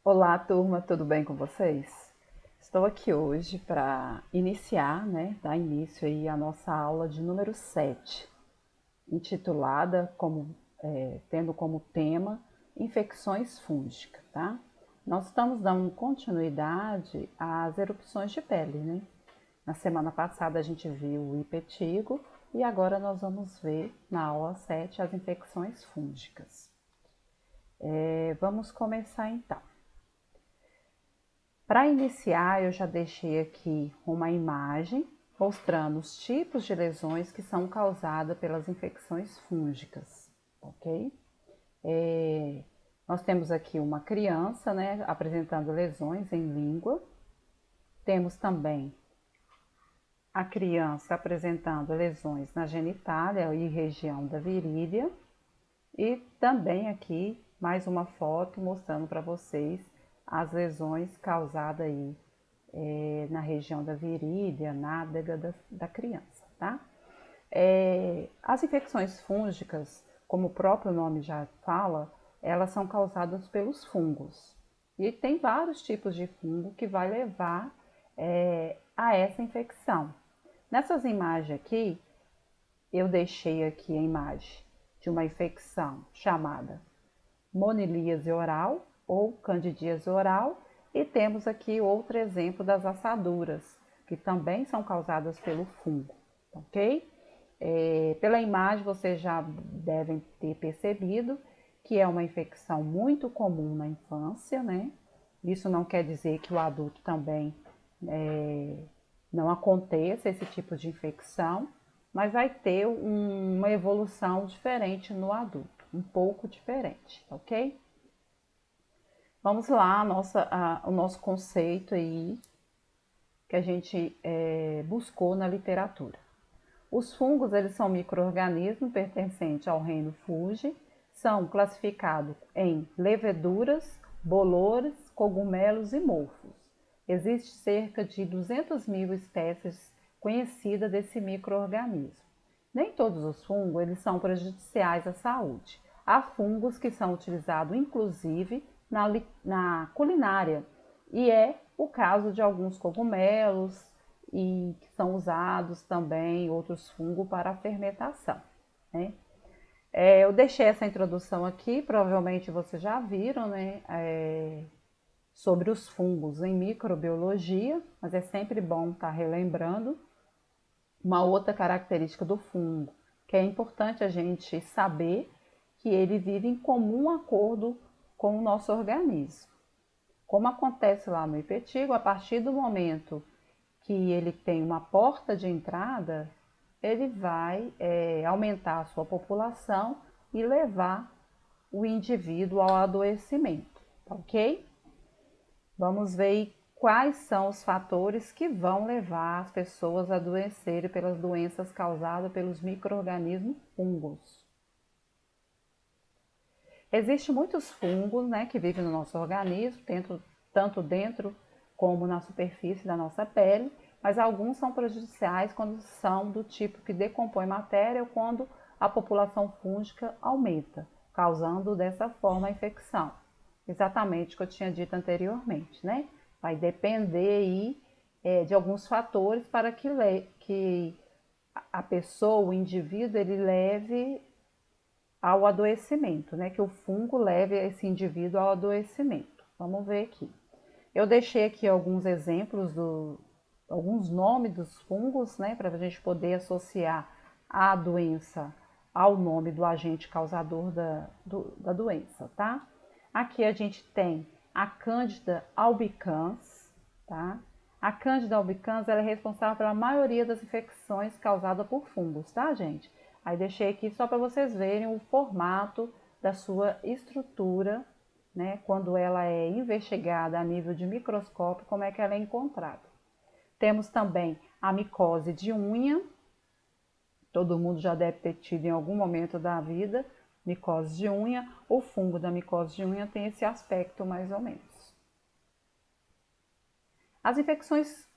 Olá, turma, tudo bem com vocês? Estou aqui hoje para iniciar, dar início aí à nossa aula de número 7, intitulada tendo como tema infecções fúngicas, tá? Nós estamos dando continuidade às erupções de pele, né? Na semana passada a gente viu o impetigo e agora nós vamos ver na aula 7 as infecções fúngicas. Vamos começar então. Para iniciar, eu já deixei aqui uma imagem mostrando os tipos de lesões que são causadas pelas infecções fúngicas, ok? Nós temos aqui uma criança, apresentando lesões em língua. Temos também a criança apresentando lesões na genitália e região da virilha. E também aqui mais uma foto mostrando para vocês as lesões causadas aí na região da virilha, nádega da criança, tá? As infecções fúngicas, como o próprio nome já fala, elas são causadas pelos fungos. E tem vários tipos de fungo que vai levar a essa infecção. Nessas imagens aqui, eu deixei aqui a imagem de uma infecção chamada monilíase oral ou candidíase oral, e temos aqui outro exemplo das assaduras, que também são causadas pelo fungo, ok? Pela imagem vocês já devem ter percebido que é uma infecção muito comum na infância, né? Isso não quer dizer que o adulto também não aconteça esse tipo de infecção, mas vai ter uma evolução diferente no adulto, um pouco diferente, ok? Vamos lá, o nosso conceito aí que a gente buscou na literatura. Os fungos, eles são micro-organismos pertencentes ao reino Fungi, são classificados em leveduras, bolores, cogumelos e mofos. Existe cerca de 200 mil espécies conhecidas desse micro-organismo. Nem todos os fungos eles são prejudiciais à saúde. Há fungos que são utilizados inclusive na culinária, e é o caso de alguns cogumelos e que são usados também outros fungos para a fermentação, né? Eu deixei essa introdução aqui, provavelmente vocês já viram, né? Sobre os fungos em microbiologia, mas é sempre bom estar relembrando. Uma outra característica do fungo, que é importante a gente saber, que ele vive em comum acordo com o nosso organismo. Como acontece lá no impetigo, a partir do momento que ele tem uma porta de entrada, ele vai aumentar a sua população e levar o indivíduo ao adoecimento, ok? Vamos ver quais são os fatores que vão levar as pessoas a adoecerem pelas doenças causadas pelos micro-organismos fungos. Existem muitos fungos, né, que vivem no nosso organismo, tanto dentro como na superfície da nossa pele, mas alguns são prejudiciais quando são do tipo que decompõe matéria ou quando a população fúngica aumenta, causando dessa forma a infecção. Exatamente o que eu tinha dito anteriormente, né? Vai depender aí de alguns fatores para que a pessoa, o indivíduo, ele leve ao adoecimento, né? Que o fungo leve esse indivíduo ao adoecimento. Vamos ver aqui. Eu deixei aqui alguns exemplos, alguns nomes dos fungos, né? Para a gente poder associar a doença ao nome do agente causador da doença, tá? Aqui a gente tem a Candida albicans, tá? A Candida albicans ela é responsável pela maioria das infecções causadas por fungos, tá, gente? Aí deixei aqui só para vocês verem o formato da sua estrutura, né? Quando ela é investigada a nível de microscópio, como é que ela é encontrada. Temos também a micose de unha. Todo mundo já deve ter tido em algum momento da vida micose de unha. O fungo da micose de unha tem esse aspecto mais ou menos. As infecções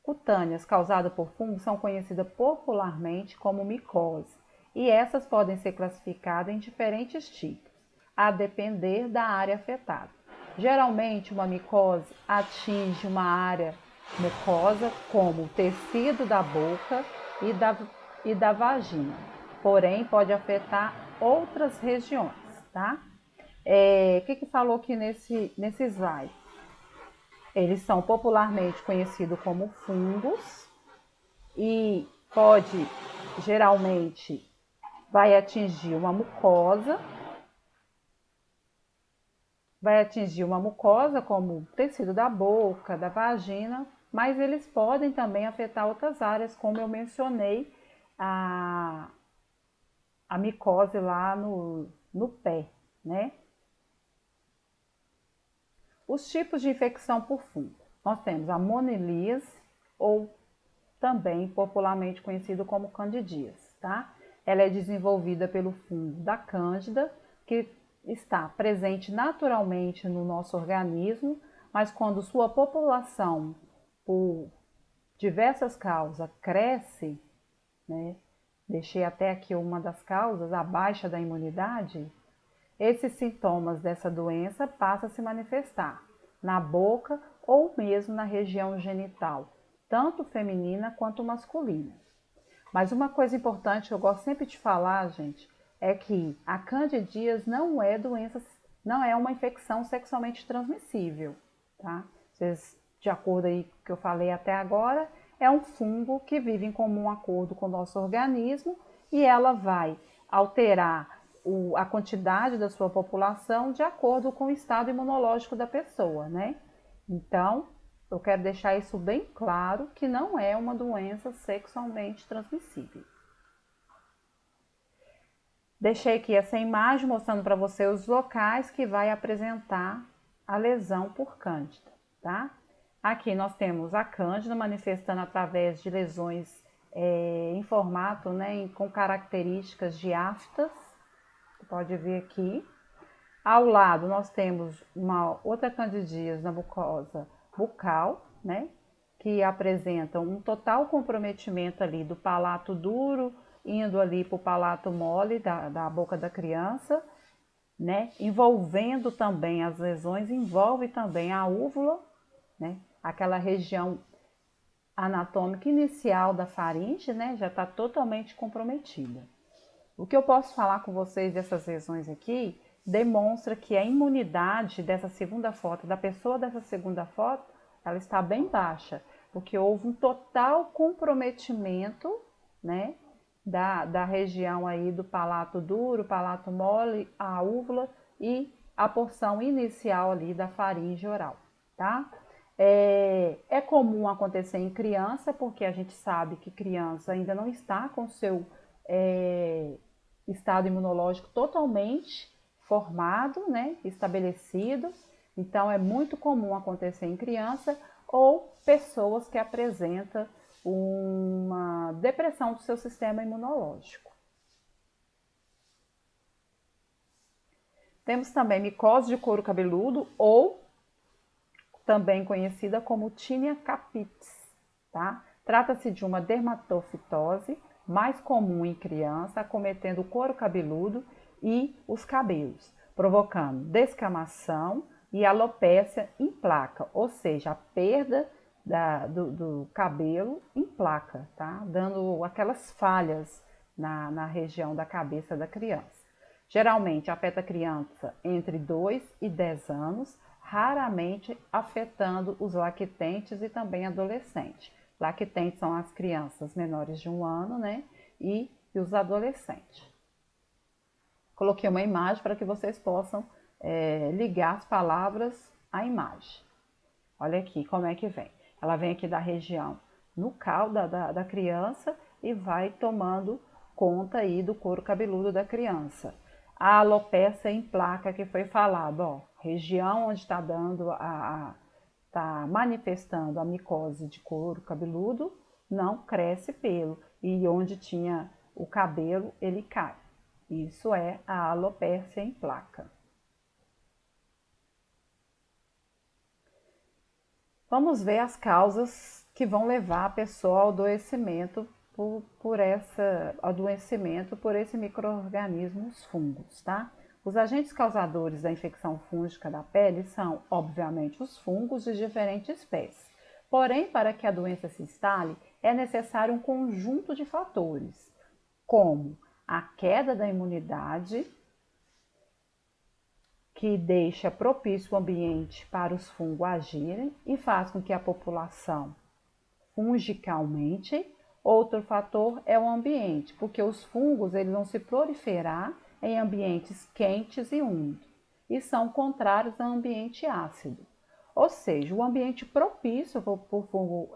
cutâneas causadas por fungos são conhecidas popularmente como micose, e essas podem ser classificadas em diferentes tipos, a depender da área afetada. Geralmente, uma micose atinge uma área mucosa, como o tecido da boca e da vagina, porém pode afetar outras regiões, tá? Que falou aqui nesse slide? Eles são popularmente conhecidos como fungos e geralmente, vai atingir uma mucosa, como o tecido da boca, da vagina, mas eles podem também afetar outras áreas, como eu mencionei, a micose lá no pé, né? Os tipos de infecção por fungo. Nós temos a monelíase, ou também popularmente conhecido como candidíase, tá? Ela é desenvolvida pelo fungo da cândida, que está presente naturalmente no nosso organismo, mas quando sua população, por diversas causas, cresce, né? Deixei até aqui uma das causas, a baixa da imunidade. Esses sintomas dessa doença passam a se manifestar na boca ou mesmo na região genital, tanto feminina quanto masculina. Mas uma coisa importante que eu gosto sempre de falar, gente, é que a candidíase não é uma infecção sexualmente transmissível, tá? Vocês, de acordo aí com o que eu falei até agora, é um fungo que vive em comum acordo com o nosso organismo e ela vai alterar a quantidade da sua população de acordo com o estado imunológico da pessoa, né? Então, eu quero deixar isso bem claro, que não é uma doença sexualmente transmissível. Deixei aqui essa imagem mostrando para você os locais que vai apresentar a lesão por cândida, tá? Aqui nós temos a cândida manifestando através de lesões em formato, né, com características de aftas. Você pode ver aqui. Ao lado nós temos uma outra candidíase na mucosa bucal, né, que apresentam um total comprometimento ali do palato duro, indo ali para o palato mole da boca da criança, né, envolvendo também as lesões, envolve também a úvula, né, aquela região anatômica inicial da faringe, né, já está totalmente comprometida. O que eu posso falar com vocês dessas lesões aqui demonstra que a imunidade dessa segunda foto, da pessoa dessa segunda foto, ela está bem baixa, porque houve um total comprometimento, né, da região aí do palato duro, palato mole, a úvula e a porção inicial ali da faringe oral, tá? É comum acontecer em criança, porque a gente sabe que criança ainda não está com seu estado imunológico totalmente formado, né, estabelecido. Então, é muito comum acontecer em criança ou pessoas que apresentam uma depressão do seu sistema imunológico. Temos também micose de couro cabeludo, ou também conhecida como Tinea capitis, tá? Trata-se de uma dermatofitose mais comum em criança, acometendo o couro cabeludo e os cabelos, provocando descamação e alopécia em placa, ou seja, a perda do cabelo em placa, tá? Dando aquelas falhas na região da cabeça da criança. Geralmente afeta a criança entre 2 e 10 anos, raramente afetando os lactentes e também adolescentes. Lactentes são as crianças menores de 1 ano, né? E os adolescentes. Coloquei uma imagem para que vocês possam ligar as palavras à imagem. Olha aqui como é que vem. Ela vem aqui da região nucal da criança e vai tomando conta aí do couro cabeludo da criança. A alopécia em placa que foi falado, ó, região onde está tá manifestando a micose de couro cabeludo, não cresce pelo, e onde tinha o cabelo, ele cai. Isso é a alopécia em placa. Vamos ver as causas que vão levar a pessoa ao adoecimento por esse micro-organismo, os fungos, tá? Os agentes causadores da infecção fúngica da pele são, obviamente, os fungos de diferentes espécies. Porém, para que a doença se instale, é necessário um conjunto de fatores, como a queda da imunidade, que deixa propício o ambiente para os fungos agirem e faz com que a população fúngica aumente. Outro fator é o ambiente, porque os fungos eles vão se proliferar em ambientes quentes e úmidos e são contrários ao ambiente ácido. Ou seja, o ambiente propício para o fungo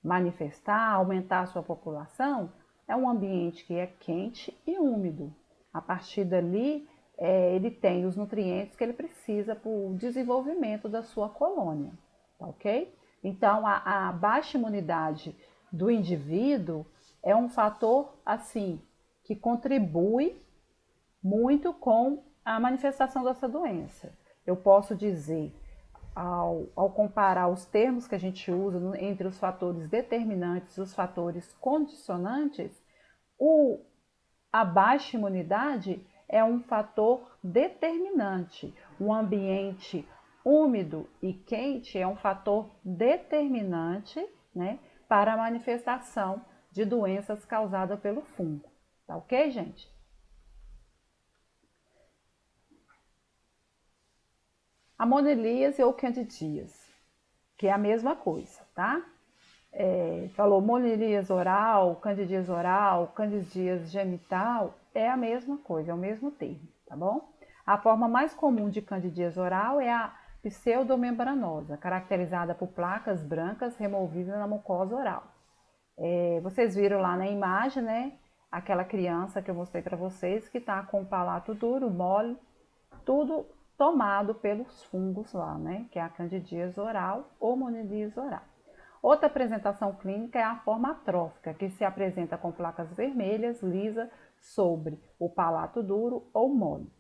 manifestar, aumentar a sua população, é um ambiente que é quente e úmido. A partir dali, ele tem os nutrientes que ele precisa para o desenvolvimento da sua colônia, tá ok? Então, a baixa imunidade do indivíduo é um fator, assim, que contribui muito com a manifestação dessa doença. Eu posso dizer, ao comparar os termos que a gente usa entre os fatores determinantes e os fatores condicionantes, a baixa imunidade é um fator determinante. Um ambiente úmido e quente é um fator determinante, né, para a manifestação de doenças causadas pelo fungo. Tá ok, gente? A monelíase ou candidíase, que é a mesma coisa, tá? Falou monelíase oral, candidíase genital, é a mesma coisa, é o mesmo termo, tá bom? A forma mais comum de candidíase oral é a pseudomembranosa, caracterizada por placas brancas removidas na mucosa oral. Vocês viram lá na imagem, né? Aquela criança que eu mostrei para vocês que está com o palato duro, mole, tudo tomado pelos fungos lá, né? Que é a candidíase oral ou monelíase oral. Outra apresentação clínica é a forma atrófica, que se apresenta com placas vermelhas, lisas, sobre o palato duro ou mole.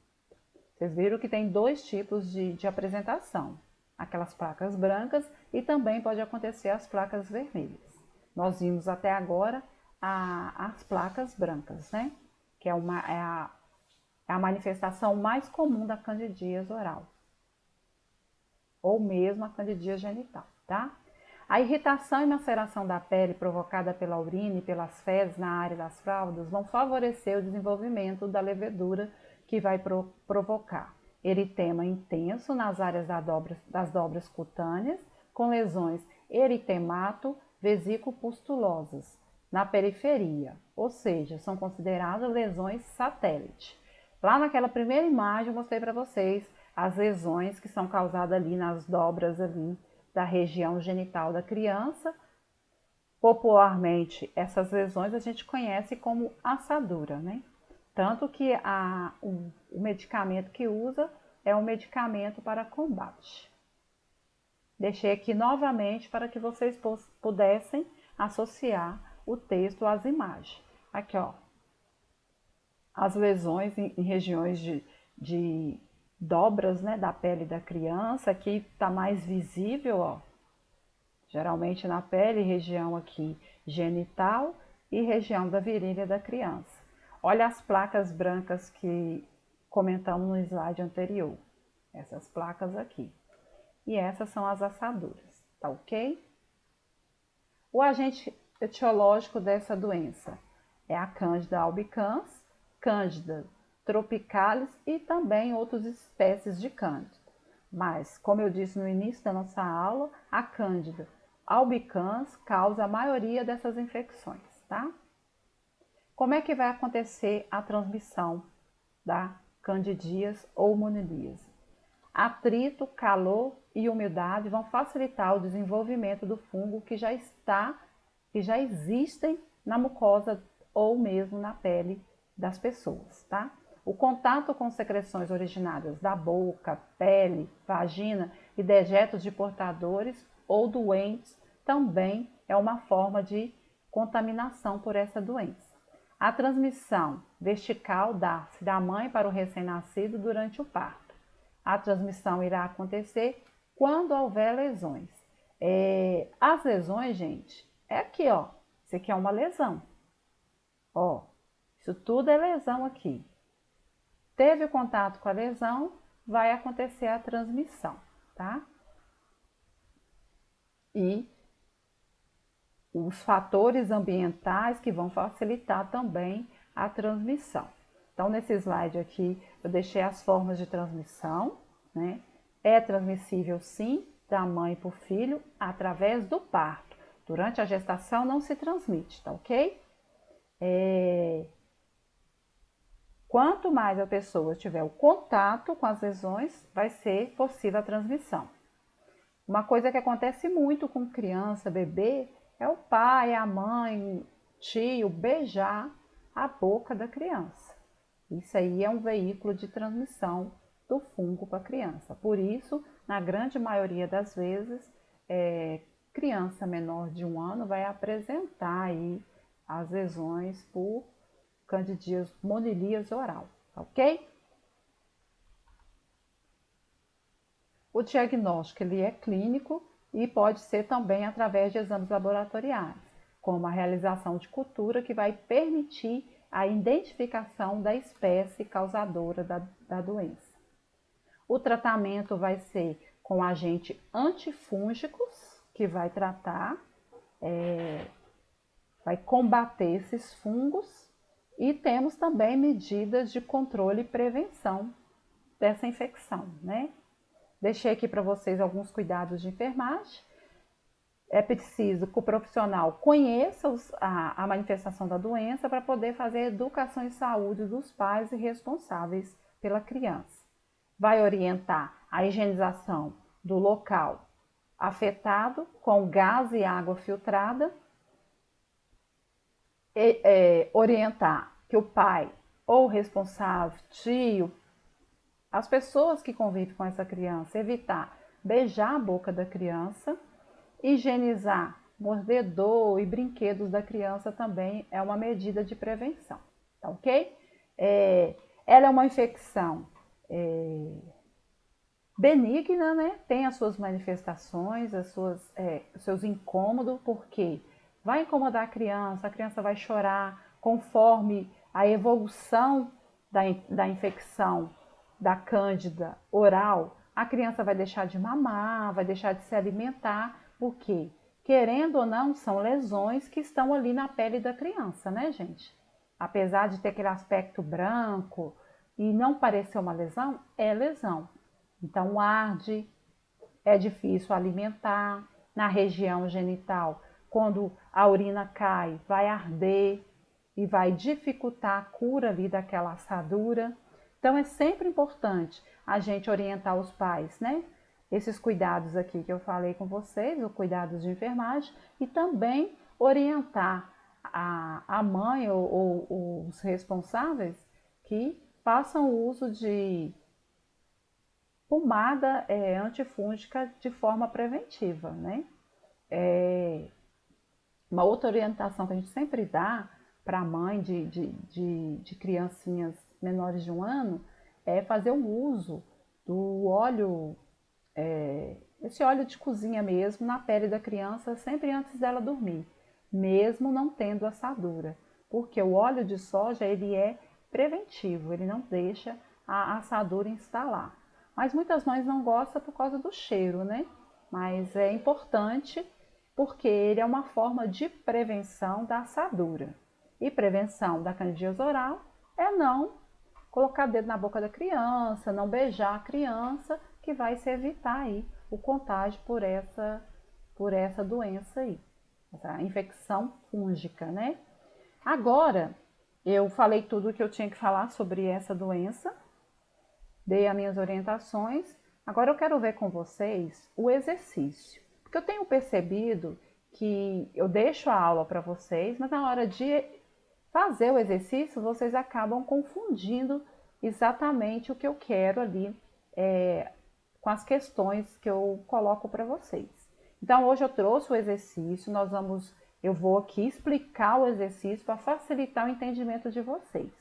Vocês viram que tem dois tipos de apresentação, aquelas placas brancas e também pode acontecer as placas vermelhas. Nós vimos até agora as placas brancas, né? Que é a manifestação mais comum da candidíase oral, ou mesmo a candidíase genital, tá? A irritação e maceração da pele provocada pela urina e pelas fezes na área das fraldas vão favorecer o desenvolvimento da levedura que vai provocar eritema intenso nas áreas das dobras cutâneas, com lesões eritemato-vesículo-pustulosas na periferia, ou seja, são consideradas lesões satélite. Lá naquela primeira imagem eu mostrei para vocês as lesões que são causadas ali nas dobras ali da região genital da criança. Popularmente, essas lesões a gente conhece como assadura, né? Tanto que o medicamento que usa é um medicamento para combate. Deixei aqui novamente para que vocês pudessem associar o texto às imagens. Aqui, ó, as lesões em regiões de dobras, né, da pele da criança. Aqui está mais visível, ó, geralmente na pele, região aqui genital e região da virilha da criança. Olha as placas brancas que comentamos no slide anterior, essas placas aqui. E essas são as assaduras, tá ok? O agente etiológico dessa doença é a Candida albicans, Candida tropicalis e também outras espécies de Cândida. Mas, como eu disse no início da nossa aula, a Candida albicans causa a maioria dessas infecções, tá? Como é que vai acontecer a transmissão da candidíase ou monelíase? Atrito, calor e umidade vão facilitar o desenvolvimento do fungo que já existem na mucosa ou mesmo na pele das pessoas, tá? O contato com secreções originárias da boca, pele, vagina e dejetos de portadores ou doentes também é uma forma de contaminação por essa doença. A transmissão vertical dá-se da mãe para o recém-nascido durante o parto. A transmissão irá acontecer quando houver lesões. As lesões, gente, é aqui, ó. Isso aqui é uma lesão. Ó, isso tudo é lesão aqui. teve contato com a lesão, vai acontecer a transmissão, tá? E os fatores ambientais que vão facilitar também a transmissão. Então, nesse slide aqui, eu deixei as formas de transmissão, né? É transmissível, sim, da mãe para o filho, através do parto. Durante a gestação não se transmite, tá ok? Quanto mais a pessoa tiver o contato com as lesões, vai ser possível a transmissão. Uma coisa que acontece muito com criança, bebê, é o pai, a mãe, tio beijar a boca da criança. Isso aí é um veículo de transmissão do fungo para a criança. Por isso, na grande maioria das vezes, criança menor de 1 ano vai apresentar aí as lesões por candidíase monilias oral, ok? O diagnóstico ele é clínico e pode ser também através de exames laboratoriais, como a realização de cultura que vai permitir a identificação da espécie causadora da doença. O tratamento vai ser com agentes antifúngicos, que vai tratar, vai combater esses fungos, e temos também medidas de controle e prevenção dessa infecção, né? Deixei aqui para vocês alguns cuidados de enfermagem. É preciso que o profissional conheça a manifestação da doença para poder fazer educação em saúde dos pais e responsáveis pela criança. Vai orientar a higienização do local afetado com gás e água filtrada. Orientar que o pai ou responsável, tio, as pessoas que convivem com essa criança, evitar beijar a boca da criança, higienizar mordedor e brinquedos da criança também é uma medida de prevenção, tá ok? Ela é uma infecção benigna, né? Tem as suas manifestações, os seus incômodos, porque vai incomodar a criança vai chorar conforme a evolução da infecção da cândida oral, a criança vai deixar de mamar, vai deixar de se alimentar, porque, querendo ou não, são lesões que estão ali na pele da criança, né, gente? Apesar de ter aquele aspecto branco e não parecer uma lesão, é lesão. Então, arde, é difícil alimentar, na região genital, quando a urina cai, vai arder e vai dificultar a cura ali daquela assadura. Então, é sempre importante a gente orientar os pais, né? Esses cuidados aqui que eu falei com vocês, os cuidados de enfermagem, e também orientar a mãe ou os responsáveis que façam uso de pomada antifúngica de forma preventiva, né? Uma outra orientação que a gente sempre dá para a mãe de criancinhas menores de 1 ano é fazer o uso do óleo, esse óleo de cozinha mesmo, na pele da criança sempre antes dela dormir, mesmo não tendo assadura, porque o óleo de soja ele é preventivo, ele não deixa a assadura instalar. Mas muitas mães não gostam por causa do cheiro, né? Mas é importante porque ele é uma forma de prevenção da assadura. E prevenção da candidíase oral é não colocar dedo na boca da criança, não beijar a criança, que vai se evitar aí o contágio por essa doença aí, essa infecção fúngica, né? Agora, eu falei tudo o que eu tinha que falar sobre essa doença, dei as minhas orientações. Agora eu quero ver com vocês o exercício, porque eu tenho percebido que eu deixo a aula para vocês, mas na hora de fazer o exercício, vocês acabam confundindo exatamente o que eu quero ali com as questões que eu coloco para vocês. Então, hoje eu trouxe o exercício, eu vou aqui explicar o exercício para facilitar o entendimento de vocês.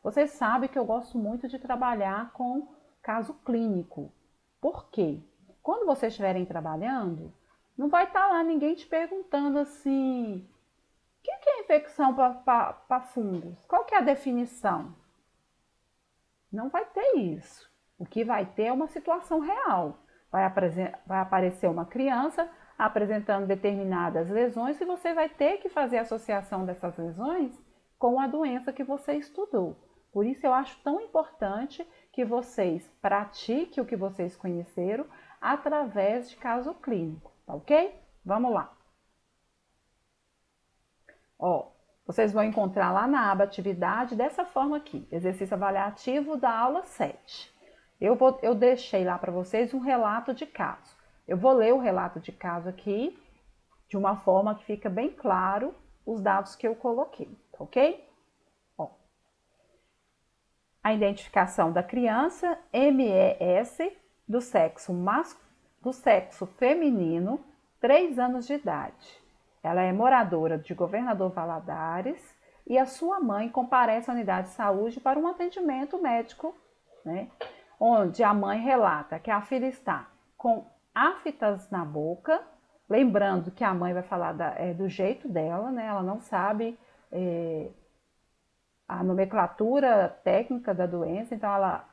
Vocês sabem que eu gosto muito de trabalhar com caso clínico. Por quê? Quando vocês estiverem trabalhando, não vai estar lá ninguém te perguntando assim: o que é infecção para fungos? Qual que é a definição? Não vai ter isso. O que vai ter é uma situação real. Vai aparecer uma criança apresentando determinadas lesões e você vai ter que fazer a associação dessas lesões com a doença que você estudou. Por isso eu acho tão importante que vocês pratiquem o que vocês conheceram através de caso clínico, tá ok? Vamos lá. Ó, vocês vão encontrar lá na aba atividade dessa forma aqui, exercício avaliativo da aula 7. Eu deixei lá para vocês um relato de caso. Eu vou ler o relato de caso aqui de uma forma que fica bem claro os dados que eu coloquei, tá ok? Ó, a identificação da criança, MES, do sexo feminino, 3 anos de idade. Ela é moradora de Governador Valadares e a sua mãe comparece à unidade de saúde para um atendimento médico, né? Onde a mãe relata que a filha está com aftas na boca, lembrando que a mãe vai falar do jeito dela, né? Ela não sabe a nomenclatura técnica da doença, então ela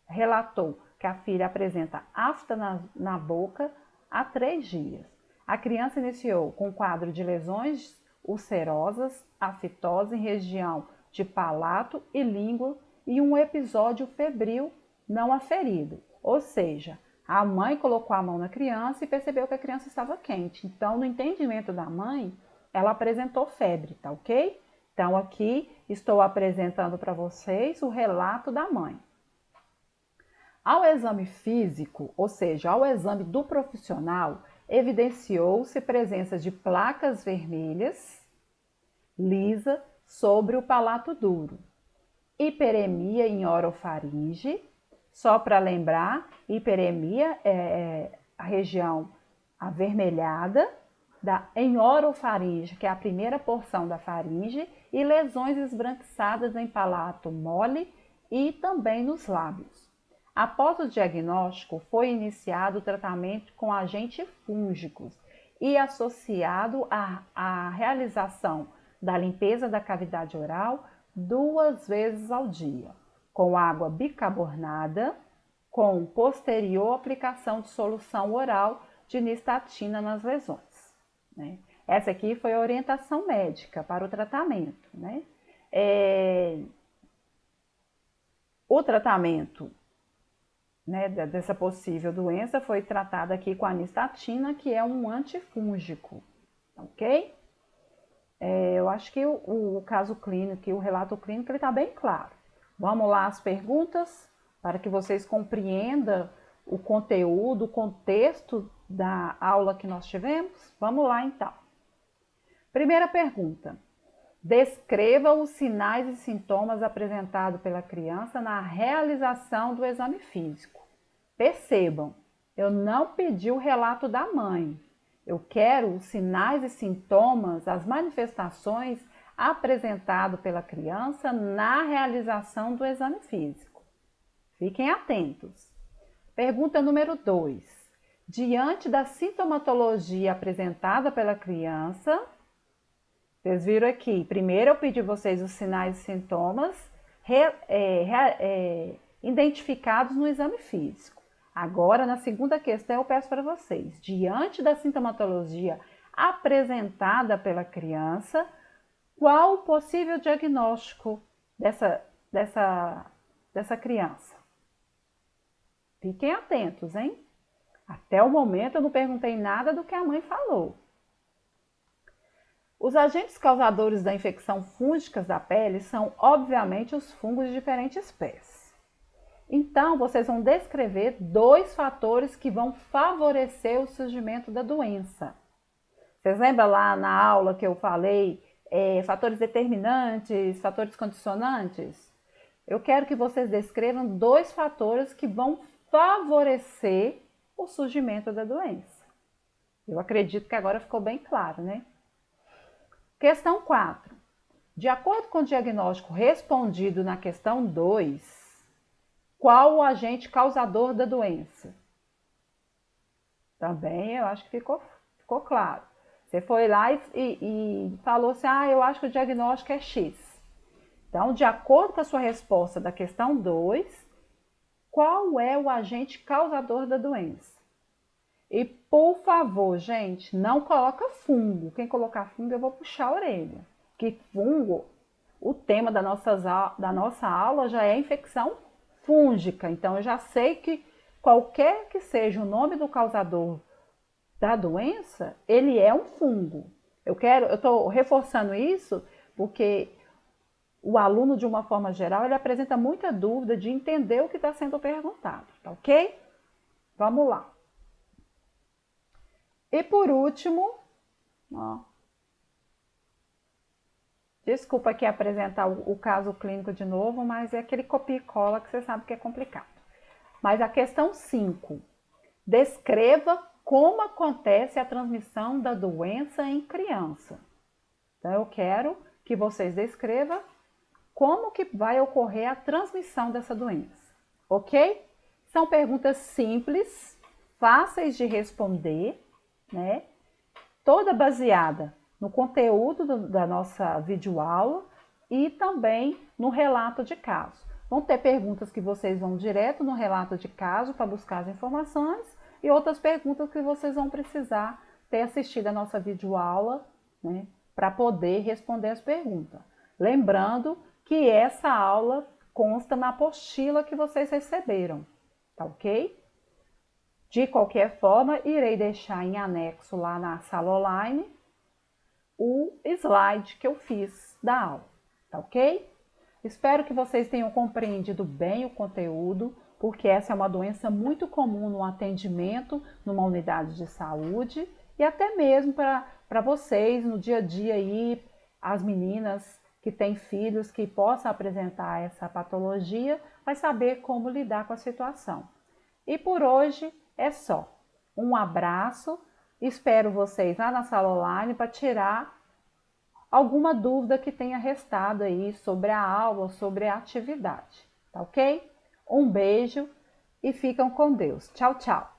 relatou que a filha apresenta afta na boca há 3 dias. A criança iniciou com um quadro de lesões ulcerosas, aftose em região de palato e língua e um episódio febril não aferido. Ou seja, a mãe colocou a mão na criança e percebeu que a criança estava quente. Então, no entendimento da mãe, ela apresentou febre, tá ok? Então, aqui estou apresentando para vocês o relato da mãe. Ao exame físico, ou seja, ao exame do profissional, evidenciou-se presença de placas vermelhas, lisa, sobre o palato duro, hiperemia em orofaringe. Só para lembrar, hiperemia é a região avermelhada em orofaringe, que é a primeira porção da faringe, e lesões esbranquiçadas em palato mole e também nos lábios. Após o diagnóstico, foi iniciado o tratamento com agentes fúngicos e associado à realização da limpeza da cavidade oral 2 vezes ao dia, com água bicarbonada, com posterior aplicação de solução oral de nistatina nas lesões, né? Essa aqui foi a orientação médica para o tratamento, né? O tratamento, né, dessa possível doença foi tratado aqui com a nistatina, que é um antifúngico, ok? Eu acho que o caso clínico e o relato clínico está bem claro. Vamos lá às perguntas, para que vocês compreendam o conteúdo, o contexto da aula que nós tivemos. Vamos lá então. Primeira pergunta. Descreva os sinais e sintomas apresentados pela criança na realização do exame físico. Percebam, eu não pedi o relato da mãe. Eu quero os sinais e sintomas, as manifestações apresentadas pela criança na realização do exame físico. Fiquem atentos. Pergunta número 2. Diante da sintomatologia apresentada pela criança, vocês viram aqui, primeiro eu pedi vocês os sinais e sintomas identificados no exame físico. Agora, na segunda questão, eu peço para vocês, diante da sintomatologia apresentada pela criança, qual o possível diagnóstico dessa criança? Fiquem atentos, hein? Até o momento eu não perguntei nada do que a mãe falou. Os agentes causadores da infecção fúngicas da pele são, obviamente, os fungos de diferentes espécies. Então, vocês vão descrever 2 fatores que vão favorecer o surgimento da doença. Vocês lembram lá na aula que eu falei fatores determinantes, fatores condicionantes? Eu quero que vocês descrevam 2 fatores que vão favorecer o surgimento da doença. Eu acredito que agora ficou bem claro, né? Questão 4. De acordo com o diagnóstico respondido na questão 2, qual o agente causador da doença? Também eu acho que ficou claro. Você foi lá e falou assim, eu acho que o diagnóstico é X. Então, de acordo com a sua resposta da questão 2, qual é o agente causador da doença. E, por favor, gente, não coloca fungo. Quem colocar fungo, eu vou puxar a orelha. Que fungo, o tema da nossa aula já é infecção fúngica. Então, eu já sei que qualquer que seja o nome do causador da doença, ele é um fungo. Eu estou reforçando isso porque o aluno, de uma forma geral, ele apresenta muita dúvida de entender o que está sendo perguntado, tá ok? Vamos lá. E por último, ó, desculpa aqui apresentar o caso clínico de novo, mas é aquele copia e cola que você sabe que é complicado. Mas a questão 5, descreva como acontece a transmissão da doença em criança. Então, eu quero que vocês descrevam como que vai ocorrer a transmissão dessa doença, ok? São perguntas simples, fáceis de responder, né? Toda baseada no conteúdo da nossa videoaula e também no relato de caso. Vão ter perguntas que vocês vão direto no relato de caso para buscar as informações e outras perguntas que vocês vão precisar ter assistido a nossa videoaula, né, para poder responder as perguntas. Lembrando que essa aula consta na apostila que vocês receberam, tá ok? De qualquer forma, irei deixar em anexo lá na sala online o slide que eu fiz da aula, tá ok? Espero que vocês tenham compreendido bem o conteúdo, porque essa é uma doença muito comum no atendimento numa unidade de saúde e até mesmo para vocês no dia a dia aí, as meninas que têm filhos que possam apresentar essa patologia, vai saber como lidar com a situação. E por hoje é só. Um abraço, espero vocês lá na sala online para tirar alguma dúvida que tenha restado aí sobre a aula, sobre a atividade, tá ok? Um beijo e fiquem com Deus. Tchau, tchau!